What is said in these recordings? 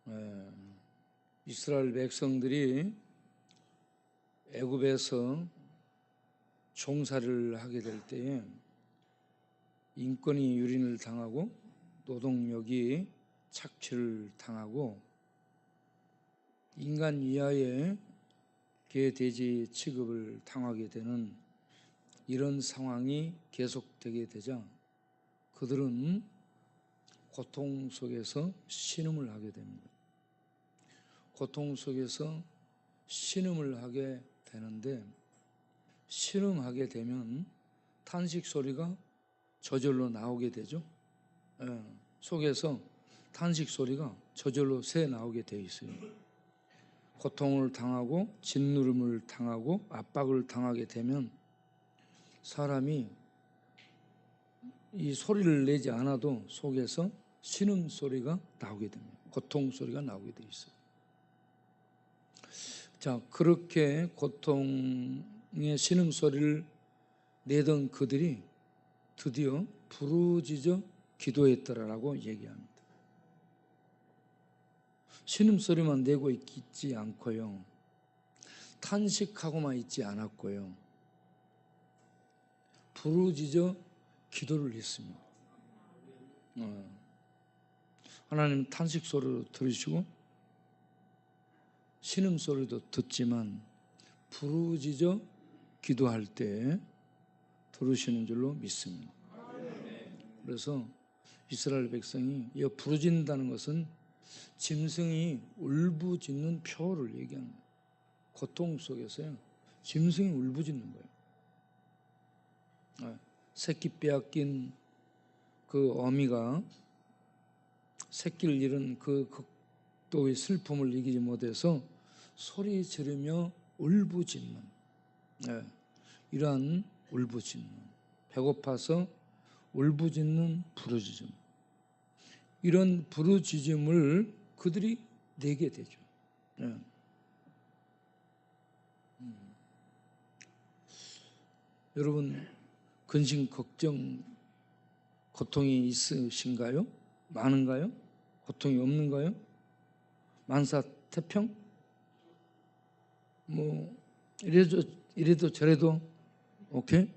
예, 이스라엘 백성들이 애굽에서 종살이를 하게 될 때에 인권이 유린을 당하고 노동력이 착취를 당하고 인간 이하의 개돼지 취급을 당하게 되는 이런 상황이 계속되게 되자 그들은 고통 속에서 신음을 하게 됩니다. 고통 속에서 신음을 하게 되는데, 신음하게 되면 탄식 소리가 저절로 나오게 되죠. 속에서 탄식 소리가 저절로 새 나오게 되어 있어요. 고통을 당하고 짓누름을 당하고 압박을 당하게 되면 사람이 이 소리를 내지 않아도 속에서 신음 소리가 나오게 됩니다. 고통 소리가 나오게 되어 있어요. 자, 그렇게 고통의 신음 소리를 내던 그들이 드디어 부르짖어 기도했더라라고 얘기합니다. 신음 소리만 내고 있지 않고요, 탄식하고만 있지 않았고요, 부르짖어 기도를 했습니다. 하나님 탄식 소리를 들으시고 신음 소리도 듣지만 부르짖어 기도할 때 들으시는 줄로 믿습니다. 그래서 이스라엘 백성이 이 부르짖는다는 것은 짐승이 울부짖는 표를 얘기합니다. 고통 속에서요, 짐승이 울부짖는 거예요. 새끼 빼앗긴 그 어미가 새끼를 잃은 그 극도의 슬픔을 이기지 못해서 소리 지르며 울부짖는, 이러한 울부짖는, 배고파서 울부짖는 부르짖음, 이런 부르짖음을 그들이 내게 되죠. 여러분, 근심, 걱정, 고통이 있으신가요? 많은가요? 고통이 없는가요? 만사태평? 뭐 이래도 저래도 오케이?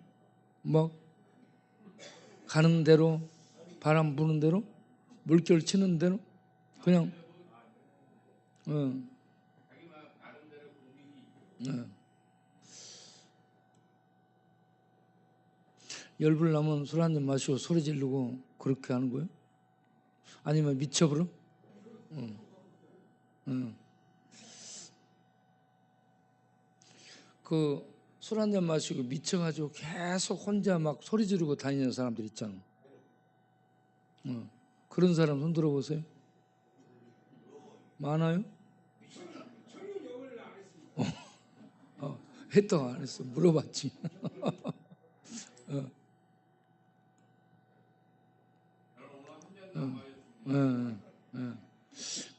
뭐 가는 대로, 바람 부는 대로, 물결 치는 대로 그냥 열불 나면 술 한잔 마시고 소리 지르고 그렇게 하는 거예요? 아니면 미쳐버려? 그 술 한잔 마시고 미쳐가지고 계속 혼자 막 소리 지르고 다니는 사람들 있잖아. 그런 사람 손 들어보세요. 많아요? 했다고 안 했어. 물어봤지.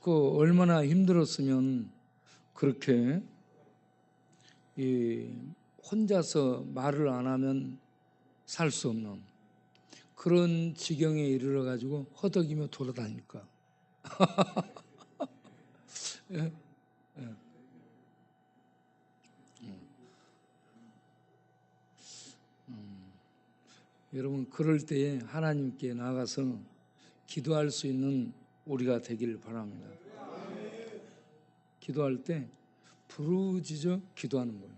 그 얼마나 힘들었으면 그렇게 혼자서 말을 안 하면 살 수 없는 그런 지경에 이르러 가지고 허덕이며 돌아다닐까. 예? 여러분, 그럴 때에 하나님께 나가서 기도할 수 있는 우리가 되길 바랍니다. 기도할 때 부르짖어 기도하는 거예요.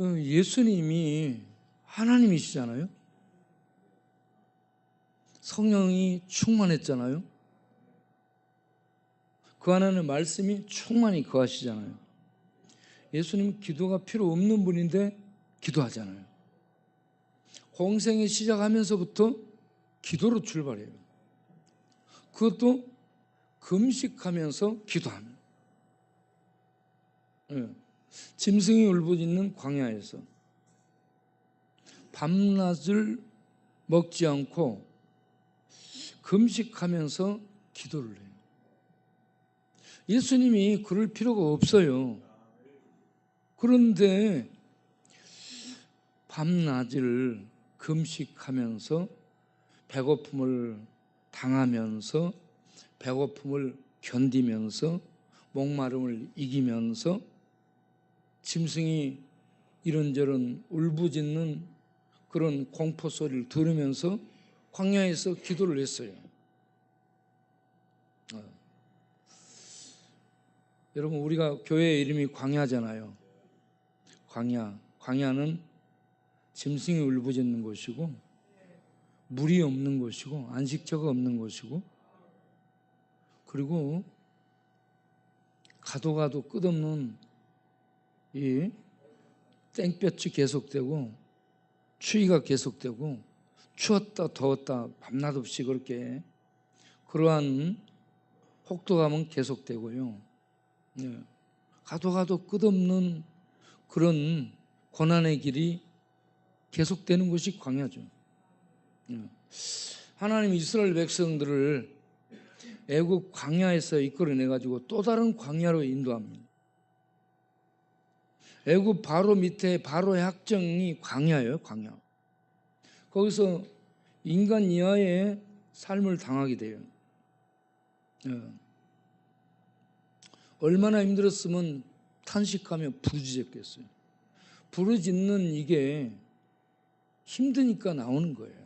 예수님이 하나님이시잖아요. 성령이 충만했잖아요. 그 안에는 말씀이 충만히 거하시잖아요. 예수님은 기도가 필요 없는 분인데 기도하잖아요. 공생에 시작하면서부터 기도로 출발해요. 그것도 금식하면서 기도하면. 짐승이 울부짖는 광야에서 밤낮을 먹지 않고 금식하면서 기도를 해요. 예수님이 그럴 필요가 없어요. 그런데 밤낮을 금식하면서 배고픔을 당하면서 배고픔을 견디면서 목마름을 이기면서 짐승이 이런저런 울부짖는 그런 공포 소리를 들으면서 광야에서 기도를 했어요. 여러분, 우리가 교회 이름이 광야잖아요. 광야는 짐승이 울부짖는 곳이고 물이 없는 곳이고 안식처가 없는 곳이고, 그리고 가도 끝없는 이 땡볕이 계속되고 추위가 계속되고 추웠다 더웠다 밤낮 없이 그렇게 그러한 혹독함은 계속되고요. 가도 끝없는 그런 고난의 길이 계속되는 것이 광야죠. 하나님 이스라엘 백성들을 애국 광야에서 이끌어내 가지고 또 다른 광야로 인도합니다. 애국 바로 밑에 바로의 학정이 광야예요. 광야. 거기서 인간 이하의 삶을 당하게 돼요. 얼마나 힘들었으면 탄식하며 부르짖었겠어요. 부르짖는 이게 힘드니까 나오는 거예요.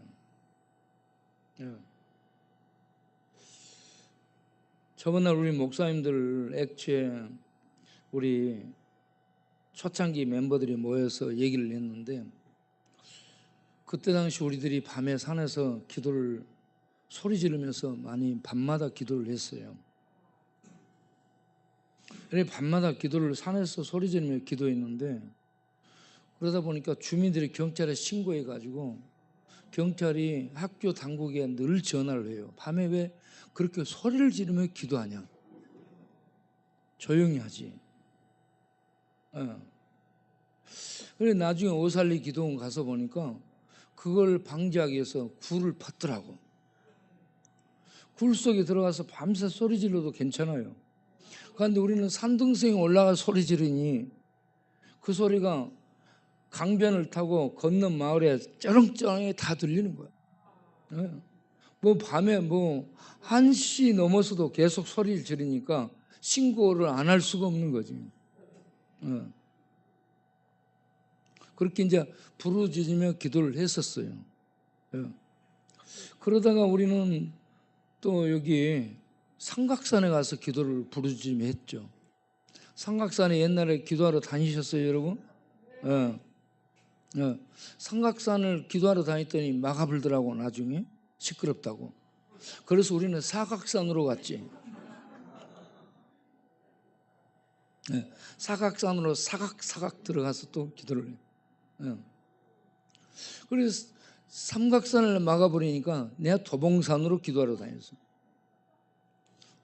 저번날 우리 목사님들 액체 우리 초창기 멤버들이 모여서 얘기를 했는데, 그때 당시 우리들이 밤에 산에서 기도를 소리 지르면서 많이 밤마다 기도를 했어요. 그래 밤마다 기도를 산에서 소리 지르며 기도했는데, 그러다 보니까 주민들이 경찰에 신고해 가지고 경찰이 학교 당국에 늘 전화를 해요. 밤에 왜 그렇게 소리를 지르며 기도하냐, 조용히 하지. 그래 나중에 오살리 기도원 가서 보니까 그걸 방지하기 위해서 굴을 팠더라고. 굴 속에 들어가서 밤새 소리 질러도 괜찮아요. 그런데 우리는 산등성에 올라가 소리 지르니 그 소리가 강변을 타고 건넌 마을에 쩌렁쩌렁하게 다 들리는 거야. 뭐 밤에 뭐 1시 넘어서도 계속 소리를 지르니까 신고를 안 할 수가 없는 거지. 그렇게 이제 부르짖으며 기도를 했었어요. 그러다가 우리는 또 여기 삼각산에 가서 기도를 부르짖으며 했죠. 삼각산에 옛날에 기도하러 다니셨어요, 여러분? 삼각산을 기도하러 다녔더니 막아 불더라고. 나중에 시끄럽다고. 그래서 우리는 사각산으로 갔지. 사각산으로 사각 들어가서 또 기도를 해요. 그래서 삼각산을 막아버리니까 내가 도봉산으로 기도하러 다녔어.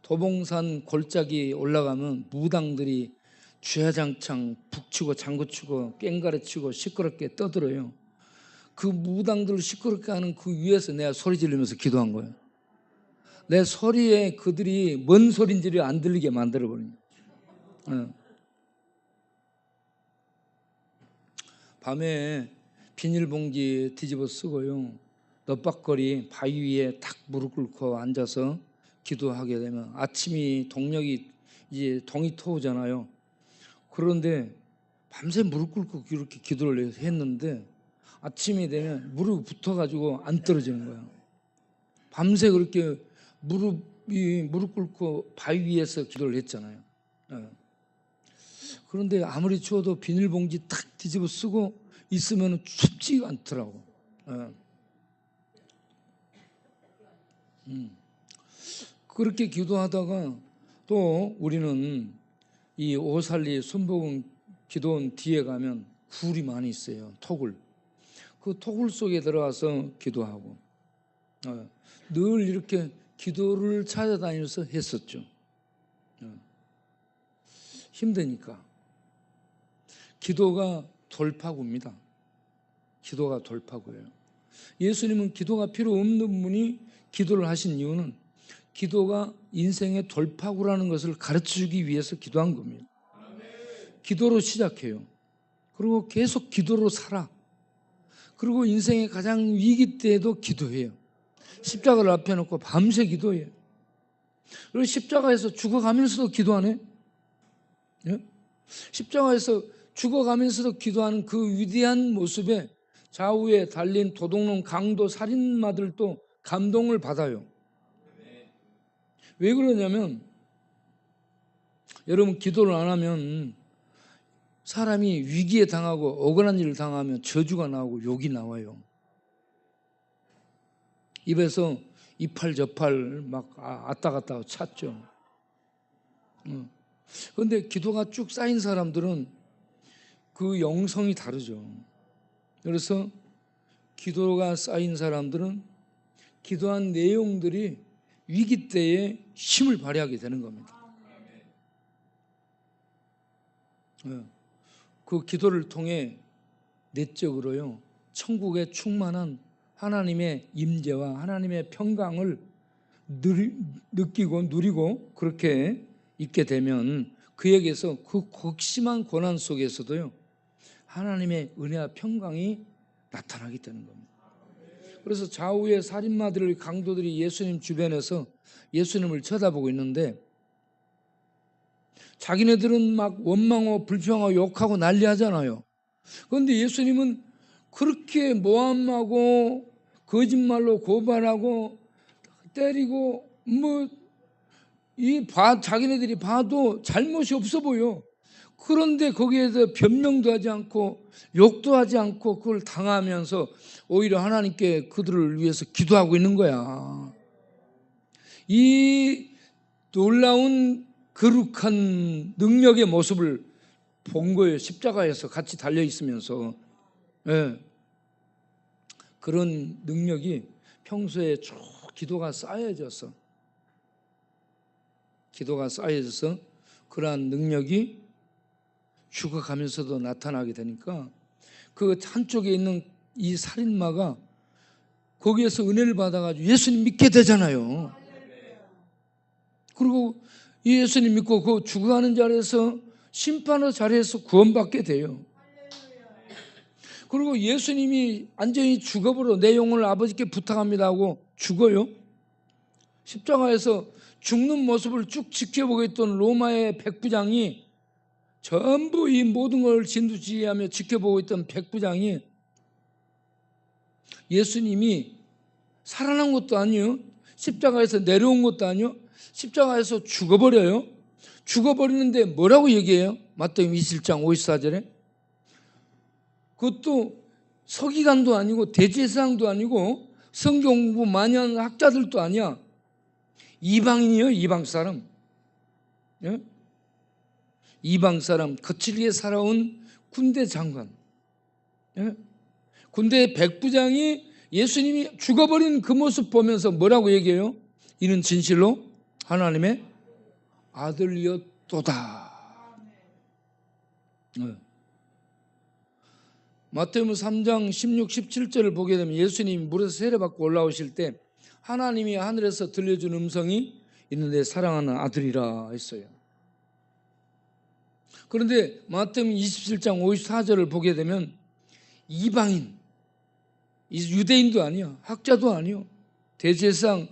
도봉산 골짜기 올라가면 무당들이 주야장창 북치고 장구치고 깽가리치고 시끄럽게 떠들어요. 그 무당들을 시끄럽게 하는 그 위에서 내가 소리 지르면서 기도한 거예요. 내 소리에 그들이 뭔 소리인지를 안 들리게 만들어버린 거예요. 밤에 비닐봉지 뒤집어 쓰고요, 넛박거리 바위 위에 탁 무릎 꿇고 앉아서 기도하게 되면 아침이 동력이 이제 동이 터오잖아요. 그런데 밤새 무릎 꿇고 이렇게 기도를 했는데 아침이 되면 무릎이 붙어가지고 안 떨어지는 거예요. 밤새 그렇게 무릎 꿇고 바위 위에서 기도를 했잖아요. 그런데 아무리 추워도 비닐봉지 탁 뒤집어 쓰고 있으면 춥지가 않더라고. 그렇게 기도하다가 또 우리는 이 오살리 순복음 기도원 뒤에 가면 굴이 많이 있어요. 토굴. 그 토굴 속에 들어가서 기도하고 늘 이렇게 기도를 찾아다니면서 했었죠. 힘드니까. 기도가 돌파구입니다. 기도가 돌파구예요. 예수님은 기도가 필요 없는 분이 기도를 하신 이유는 기도가 인생의 돌파구라는 것을 가르쳐주기 위해서 기도한 겁니다. 기도로 시작해요. 그리고 계속 기도로 살아. 그리고 인생의 가장 위기 때에도 기도해요. 십자가를 앞에 놓고 밤새 기도해. 그리고 십자가에서 죽어가면서도 기도하네. 예? 십자가에서 죽어가면서도 기도하는 그 위대한 모습에 좌우에 달린 도둑놈, 강도, 살인마들도 감동을 받아요. 왜 그러냐면 여러분, 기도를 안 하면 사람이 위기에 당하고 억울한 일을 당하면 저주가 나오고 욕이 나와요. 입에서 이팔 저팔 막 왔다 갔다 찼죠. 그런데 기도가 쭉 쌓인 사람들은 그 영성이 다르죠. 그래서 기도가 쌓인 사람들은 기도한 내용들이 위기 때에 힘을 발휘하게 되는 겁니다. 그 기도를 통해 내적으로요, 천국의 충만한 하나님의 임재와 하나님의 평강을 느끼고 누리고 그렇게 있게 되면 그에게서 그 극심한 고난 속에서도요, 하나님의 은혜와 평강이 나타나게 되는 겁니다. 그래서 좌우의 살인마들의 강도들이 예수님 주변에서 예수님을 쳐다보고 있는데 자기네들은 막 원망하고 불평하고 욕하고 난리하잖아요. 그런데 예수님은 그렇게 모함하고 거짓말로 고발하고 때리고 자기네들이 봐도 잘못이 없어 보여. 그런데 거기에서 변명도 하지 않고 욕도 하지 않고 그걸 당하면서 오히려 하나님께 그들을 위해서 기도하고 있는 거야. 이 놀라운 거룩한 능력의 모습을 본 거예요. 십자가에서 같이 달려 있으면서. 네. 그런 능력이 평소에 쭉 기도가 쌓여져서 그러한 능력이 죽어가면서도 나타나게 되니까 그 한쪽에 있는 이 살인마가 거기에서 은혜를 받아가지고 예수님 믿게 되잖아요. 그리고 이 예수님 믿고 그 죽어가는 자리에서 심판의 자리에서 구원받게 돼요. 그리고 예수님이 완전히 죽어버려 내 영혼을 아버지께 부탁합니다 하고 죽어요. 십자가에서 죽는 모습을 쭉 지켜보고 있던 로마의 백부장이 전부 이 모든 걸 진두지휘하며 지켜보고 있던 백부장이 예수님이 살아난 것도 아니에요. 십자가에서 내려온 것도 아니에요. 십자가에서 죽어버려요. 죽어버리는데 뭐라고 얘기해요? 마태복음 27장 54절에 그것도 서기관도 아니고 대제사장도 아니고 성경 공부 많이 하는 학자들도 아니야. 이방인이에요. 이방 사람. 예? 이방 사람, 거칠게 살아온 군대 장관. 예? 군대 백부장이 예수님이 죽어버린 그 모습 보면서 뭐라고 얘기해요? 이는 진실로 하나님의 아들이었도다. 예. 마태복음 3장 16, 17절을 보게 되면 예수님이 물에서 세례받고 올라오실 때 하나님이 하늘에서 들려준 음성이 있는데 사랑하는 아들이라 했어요. 그런데 마태복음 27장 54절을 보게 되면 이방인, 유대인도 아니야, 학자도 아니요, 대제사장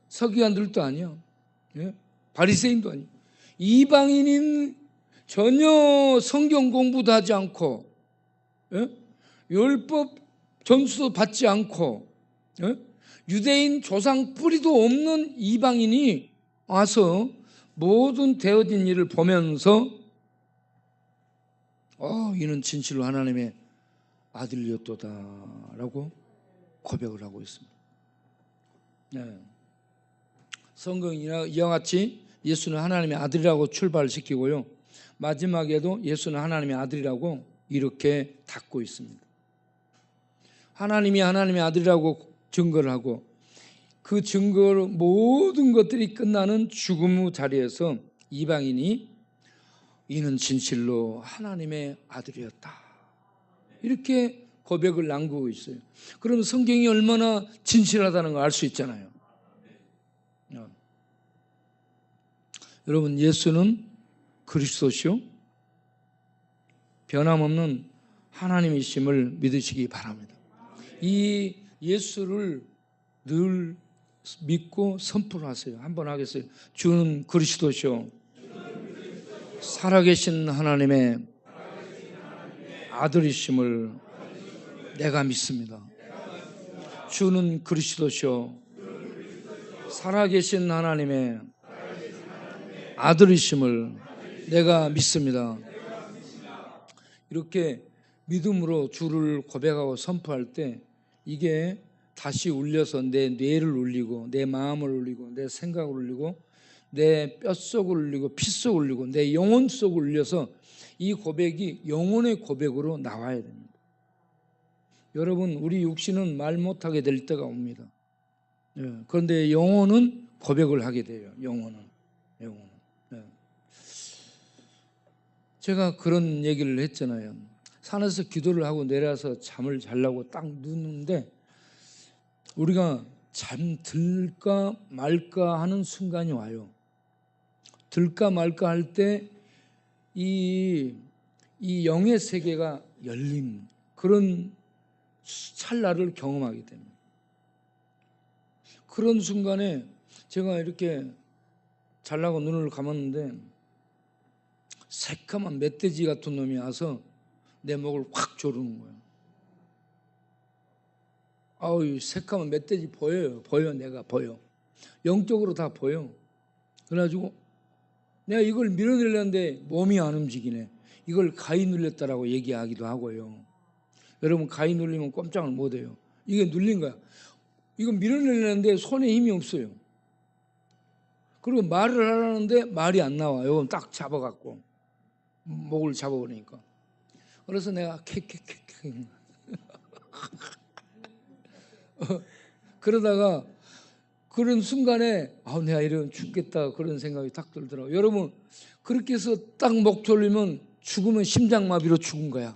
서기관들도 아니야, 바리새인도 아니야, 이방인인 전혀 성경 공부도 하지 않고 율법 점수도 받지 않고 유대인 조상 뿌리도 없는 이방인이 와서 모든 되어진 일을 보면서 이는 진실로 하나님의 아들이었도다라고 고백을 하고 있습니다. 네. 성경이 이와 같이 예수는 하나님의 아들이라고 출발시키고요, 마지막에도 예수는 하나님의 아들이라고 이렇게 닫고 있습니다. 하나님이 하나님의 아들이라고 증거를 하고 그 증거로 모든 것들이 끝나는 죽음 후 자리에서 이방인이 이는 진실로 하나님의 아들이었다 이렇게 고백을 남기고 있어요. 그럼 성경이 얼마나 진실하다는 걸 알 수 있잖아요. 여러분, 예수는 그리스도시요 변함없는 하나님이심을 믿으시기 바랍니다. 이 예수를 늘 믿고 선포를 하세요. 한번 하겠어요. 주는 그리스도시요 살아계신 하나님의 아들이심을 내가 믿습니다. 주는 그리스도시요 살아계신 하나님의 아들이심을 내가 믿습니다. 이렇게 믿음으로 주를 고백하고 선포할 때 이게 다시 울려서 내 뇌를 울리고 내 마음을 울리고 내 생각을 울리고 내 뼛속을 울리고 피속을 울리고 내 영혼 속을 울려서 이 고백이 영혼의 고백으로 나와야 됩니다. 여러분, 우리 육신은 말 못하게 될 때가 옵니다. 그런데 영혼은 고백을 하게 돼요. 영혼은. 제가 그런 얘기를 했잖아요. 산에서 기도를 하고 내려와서 잠을 자려고 딱 누는데 우리가 잠들까 말까 하는 순간이 와요. 들까 말까 할 때 이 영의 세계가 열린 그런 찰나를 경험하게 됩니다. 그런 순간에 제가 이렇게 자려고 눈을 감았는데 새까만 멧돼지 같은 놈이 와서 내 목을 확 조르는 거예요. 아우, 새까만 멧돼지 보여요. 내가 보여. 영적으로 다 보여. 그래가지고 내가 이걸 밀어내려는데 몸이 안 움직이네. 이걸 가위 눌렸다라고 얘기하기도 하고요. 여러분, 가위 눌리면 꼼짝을 못해요. 이게 눌린 거야. 이거 밀어내려는데 손에 힘이 없어요. 그리고 말을 하려는데 말이 안 나와. 이건 딱 잡아갖고 목을 잡아버리니까. 그래서 내가 킥킥킥킥 그러다가 그런 순간에 내가 이러면 죽겠다 그런 생각이 딱 들더라고요. 여러분, 그렇게 해서 딱 목 졸리면 죽으면 심장마비로 죽은 거야.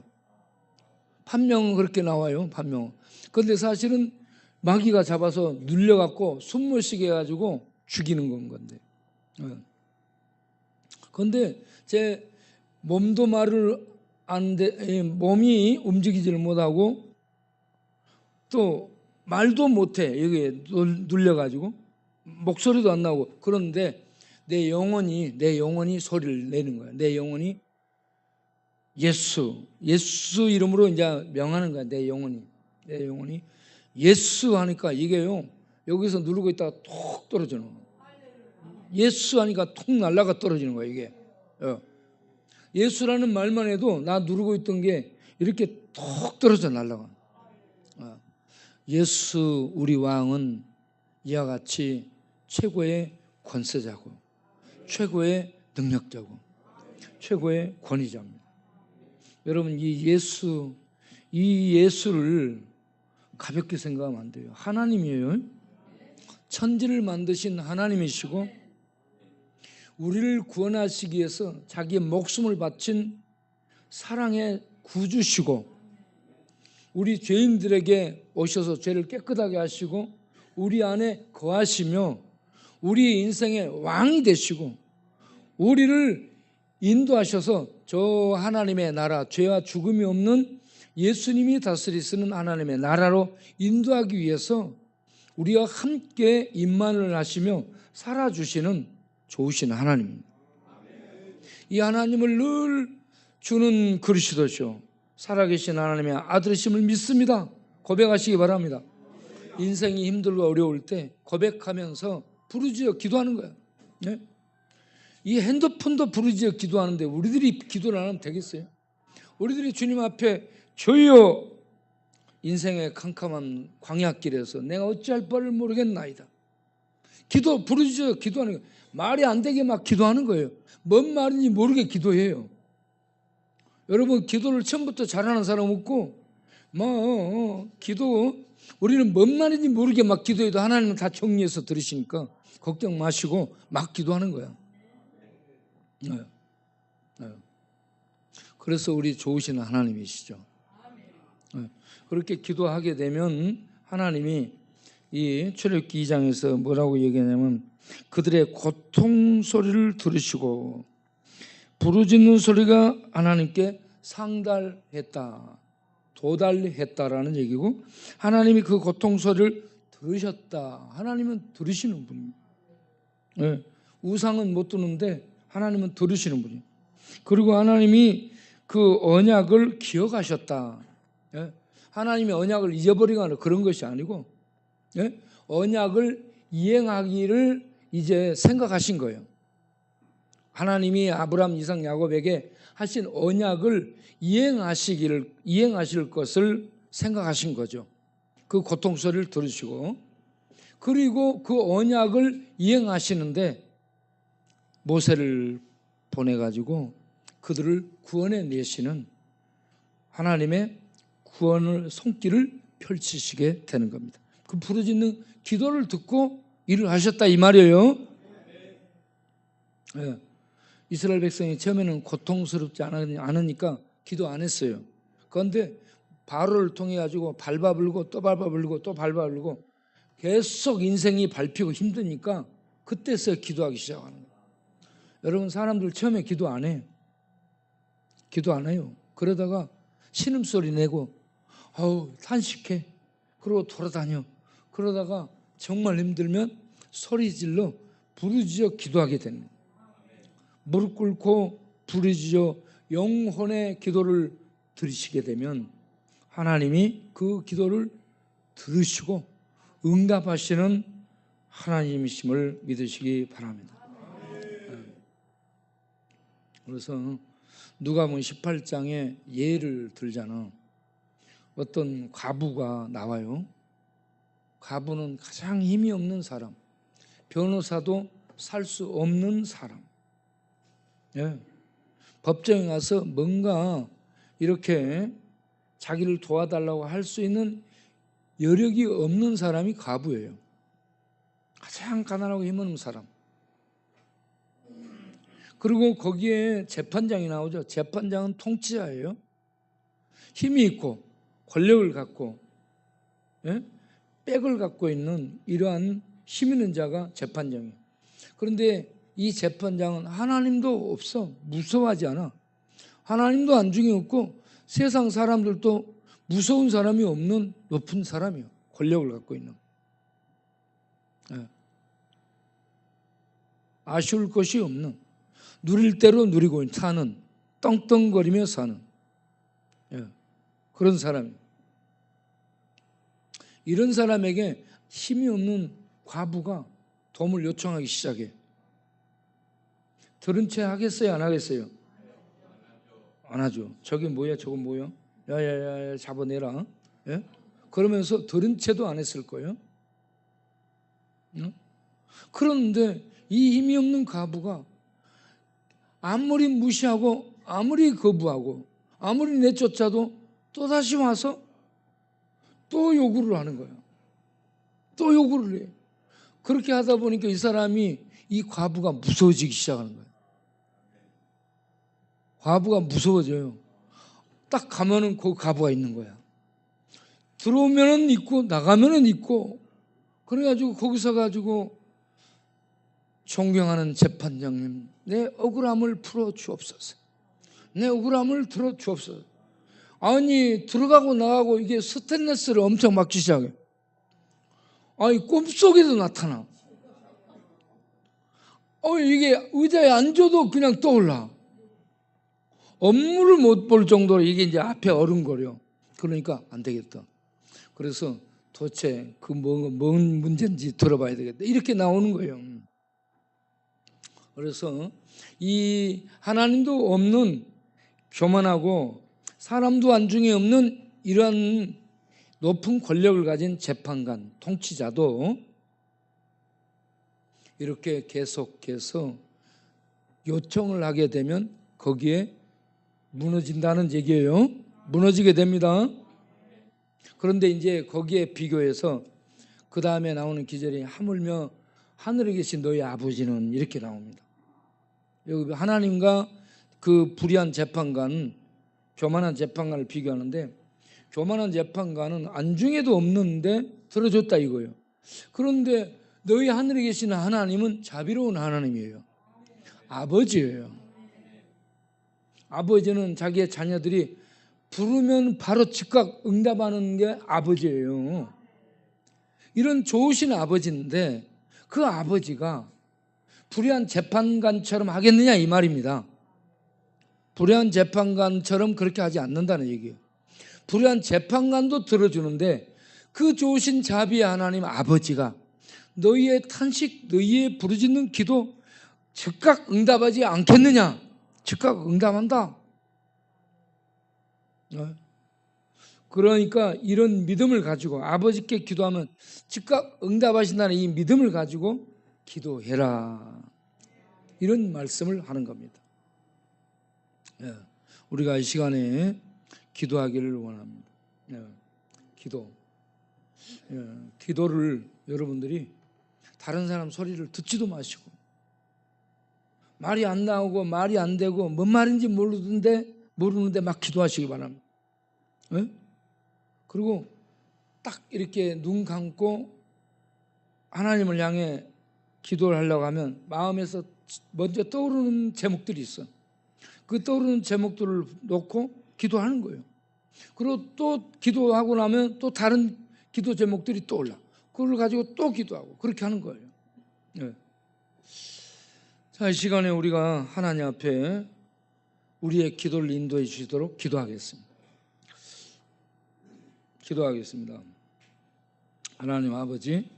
판명은 그렇게 나와요. 판명은. 그런데 사실은 마귀가 잡아서 눌려갖고 숨 못 쉬게 해가지고 죽이는 건데. 그런데 제 몸도 말을 안 돼, 몸이 움직이지를 못하고 또 말도 못해. 여기에 눌려가지고 목소리도 안 나오고. 그런데 내 영혼이 소리를 내는 거야. 내 영혼이 예수 이름으로 이제 명하는 거야. 내 영혼이 예수 하니까 이게요, 여기서 누르고 있다가 톡 떨어지는 거야. 예수 하니까 톡 날라가 떨어지는 거야. 이게 예수라는 말만 해도 나 누르고 있던 게 이렇게 톡 떨어져 날라가. 예수 우리 왕은 이와 같이 최고의 권세자고 최고의 능력자고 최고의 권위자입니다. 여러분, 이 예수를 가볍게 생각하면 안 돼요. 하나님이에요. 천지를 만드신 하나님이시고 우리를 구원하시기 위해서 자기의 목숨을 바친 사랑의 구주시고 우리 죄인들에게 오셔서 죄를 깨끗하게 하시고 우리 안에 거하시며 우리 인생의 왕이 되시고 우리를 인도하셔서 저 하나님의 나라, 죄와 죽음이 없는 예수님이 다스리시는 하나님의 나라로 인도하기 위해서 우리와 함께 임만을 하시며 살아주시는 좋으신 하나님입니다. 이 하나님을 늘 주는 그리스도시요 살아계신 하나님의 아들이심을 믿습니다. 고백하시기 바랍니다. 인생이 힘들고 어려울 때 고백하면서 부르짖어 기도하는 거예요. 네? 이 핸드폰도 부르짖어 기도하는데 우리들이 기도를 안 하면 되겠어요? 우리들이 주님 앞에 주여, 인생의 캄캄한 광야길에서 내가 어찌할 바를 모르겠나이다. 부르짖어 기도하는 거예요. 말이 안 되게 막 기도하는 거예요. 뭔 말인지 모르게 기도해요. 여러분, 기도를 처음부터 잘하는 사람 없고 우리는 뭔 말인지 모르게 막 기도해도 하나님은 다 정리해서 들으시니까 걱정 마시고 막 기도하는 거야. 그래서 우리 좋으신 하나님이시죠. 그렇게 기도하게 되면 하나님이 이 출애굽기 2장에서 뭐라고 얘기하냐면 그들의 고통 소리를 들으시고 부르짖는 소리가 하나님께 상달했다, 도달했다라는 얘기고 하나님이 그 고통 소리를 들으셨다. 하나님은 들으시는 분입니다. 예. 우상은 못 듣는데 하나님은 들으시는 분이에요. 그리고 하나님이 그 언약을 기억하셨다. 예. 하나님이 언약을 잊어버리거나 그런 것이 아니고, 예? 언약을 이행하기를 이제 생각하신 거예요. 하나님이 아브라함, 이삭, 야곱에게 하신 언약을 이행하실 것을 생각하신 거죠. 그 고통 소리를 들으시고, 그리고 그 언약을 이행하시는데 모세를 보내가지고 그들을 구원해 내시는 하나님의 구원을 손길을 펼치시게 되는 겁니다. 그 부르짖는 기도를 듣고 일을 하셨다 이 말이에요. 예. 이스라엘 백성이 처음에는 고통스럽지 않으니까 기도 안 했어요. 그런데 바로를 통해 가지고 밟아불고 또 밟아불고 또 밟아불고 계속 인생이 밟히고 힘드니까 그때서 기도하기 시작하는 거예요. 여러분, 사람들 처음에 기도 안 해요. 기도 안 해요. 그러다가 신음소리 내고 탄식해. 그러고 돌아다녀. 그러다가 정말 힘들면 소리질러 부르짖어 기도하게 되는 거예요. 무릎 꿇고 부르짖어 영혼의 기도를 들으시게 되면 하나님이 그 기도를 들으시고 응답하시는 하나님이심을 믿으시기 바랍니다. 그래서 누가복음 18장에 예를 들자면 어떤 과부가 나와요. 과부는 가장 힘이 없는 사람, 변호사도 살 수 없는 사람. 예. 법정에 가서 뭔가 이렇게 자기를 도와달라고 할 수 있는 여력이 없는 사람이 과부예요. 가장 가난하고 힘없는 사람. 그리고 거기에 재판장이 나오죠. 재판장은 통치자예요. 힘이 있고 권력을 갖고, 예? 백을 갖고 있는 이러한 힘 있는 자가 재판장이에요. 그런데 이 재판장은 하나님도 없어. 무서워하지 않아. 하나님도 안중에 없고 세상 사람들도 무서운 사람이 없는 높은 사람이에요. 권력을 갖고 있는. 예. 아쉬울 것이 없는, 누릴 대로 누리고 사는, 떵떵거리며 사는, 예. 그런 사람이에요. 이런 사람에게 힘이 없는 과부가 도움을 요청하기 시작해. 들은 채 하겠어요, 안 하겠어요? 안 하죠. 저게 뭐야, 저건 뭐야? 야야야, 잡아내라. 예? 그러면서 들은 채도 안 했을 거예요. 응? 그런데 이 힘이 없는 과부가 아무리 무시하고 아무리 거부하고 아무리 내쫓아도 또다시 와서 또 요구를 하는 거예요. 또 요구를 해요. 그렇게 하다 보니까 이 사람이, 이 과부가 무서워지기 시작하는 거예요. 과부가 무서워져요. 딱 가면은 그 과부가 있는 거야. 들어오면은 있고 나가면은 있고. 그래가지고 거기서 가지고 존경하는 재판장님, 내 억울함을 풀어 주옵소서. 내 억울함을 들어 주옵소서. 아니, 들어가고 나가고 이게 스트레스를 엄청 받기 시작해. 아니, 꿈속에도 나타나. 이게 의자에 앉아도 그냥 떠올라. 업무를 못 볼 정도로 이게 이제 앞에 어른거려. 그러니까 안 되겠다. 그래서 도대체 그 뭔 문제인지 들어봐야 되겠다. 이렇게 나오는 거예요. 그래서 이 하나님도 없는, 교만하고 사람도 안중에 없는 이러한 높은 권력을 가진 재판관, 통치자도 이렇게 계속해서 요청을 하게 되면 거기에 무너진다는 얘기예요. 무너지게 됩니다. 그런데 이제 거기에 비교해서 그 다음에 나오는 기절이 하물며 하늘에 계신 너희 아버지는, 이렇게 나옵니다. 여기 하나님과 그 불의한 재판관, 교만한 재판관을 비교하는데, 교만한 재판관은 안중에도 없는데 들어줬다 이거예요. 그런데 너희 하늘에 계시는 하나님은 자비로운 하나님이에요. 아버지예요. 아버지는 자기의 자녀들이 부르면 바로 즉각 응답하는 게 아버지예요. 이런 좋으신 아버지인데 그 아버지가 불의한 재판관처럼 하겠느냐 이 말입니다. 불의한 재판관처럼 그렇게 하지 않는다는 얘기예요. 불의한 재판관도 들어주는데 그 좋으신 자비의 하나님 아버지가 너희의 탄식, 너희의 부르짖는 기도 즉각 응답하지 않겠느냐? 즉각 응답한다. 그러니까 이런 믿음을 가지고 아버지께 기도하면 즉각 응답하신다는 이 믿음을 가지고 기도해라. 이런 말씀을 하는 겁니다. 우리가 이 시간에 기도하기를 원합니다. 기도를 여러분들이 다른 사람 소리를 듣지도 마시고 말이 안 나오고 말이 안 되고 뭔 말인지 모르는데 막 기도하시기 바랍니다. 그리고 딱 이렇게 눈 감고 하나님을 향해 기도를 하려고 하면 마음에서 먼저 떠오르는 제목들이 있어. 그 떠오르는 제목들을 놓고 기도하는 거예요. 그리고 또 기도하고 나면 또 다른 기도 제목들이 떠올라. 그걸 가지고 또 기도하고 그렇게 하는 거예요. 자, 이 시간에 우리가 하나님 앞에 우리의 기도를 인도해 주시도록 기도하겠습니다. 하나님 아버지,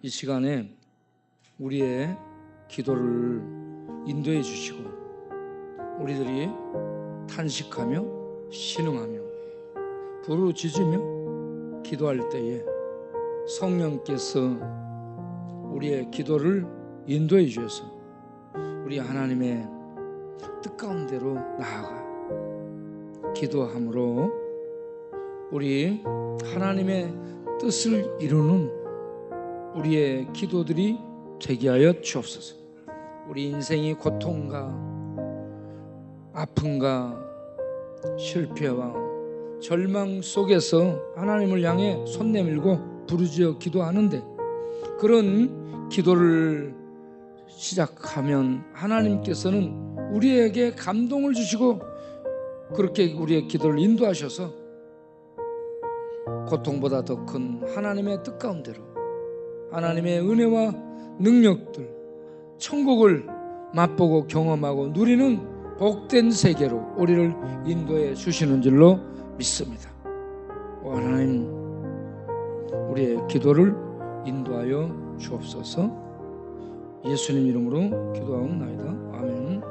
이 시간에 우리의 기도를 인도해 주시고 우리들이 탄식하며 신음하며 부르짖으며 기도할 때에 성령께서 우리의 기도를 인도해 주셔서 우리 하나님의 뜻 가운데로 나아가 기도함으로 우리 하나님의 뜻을 이루는 우리의 기도들이 되게 하여 주옵소서. 우리 인생이 고통과 아픔과 실패와 절망 속에서 하나님을 향해 손 내밀고 부르짖어 기도하는데 그런 기도를 시작하면 하나님께서는 우리에게 감동을 주시고 그렇게 우리의 기도를 인도하셔서 고통보다 더 큰 하나님의 뜻 가운데로 하나님의 은혜와 능력들 천국을 맛보고 경험하고 누리는 복된 세계로 우리를 인도해 주시는 줄로 믿습니다. 하나님 우리의 기도를 인도하여 주옵소서. 예수님 이름으로 기도하옵나이다. 아멘.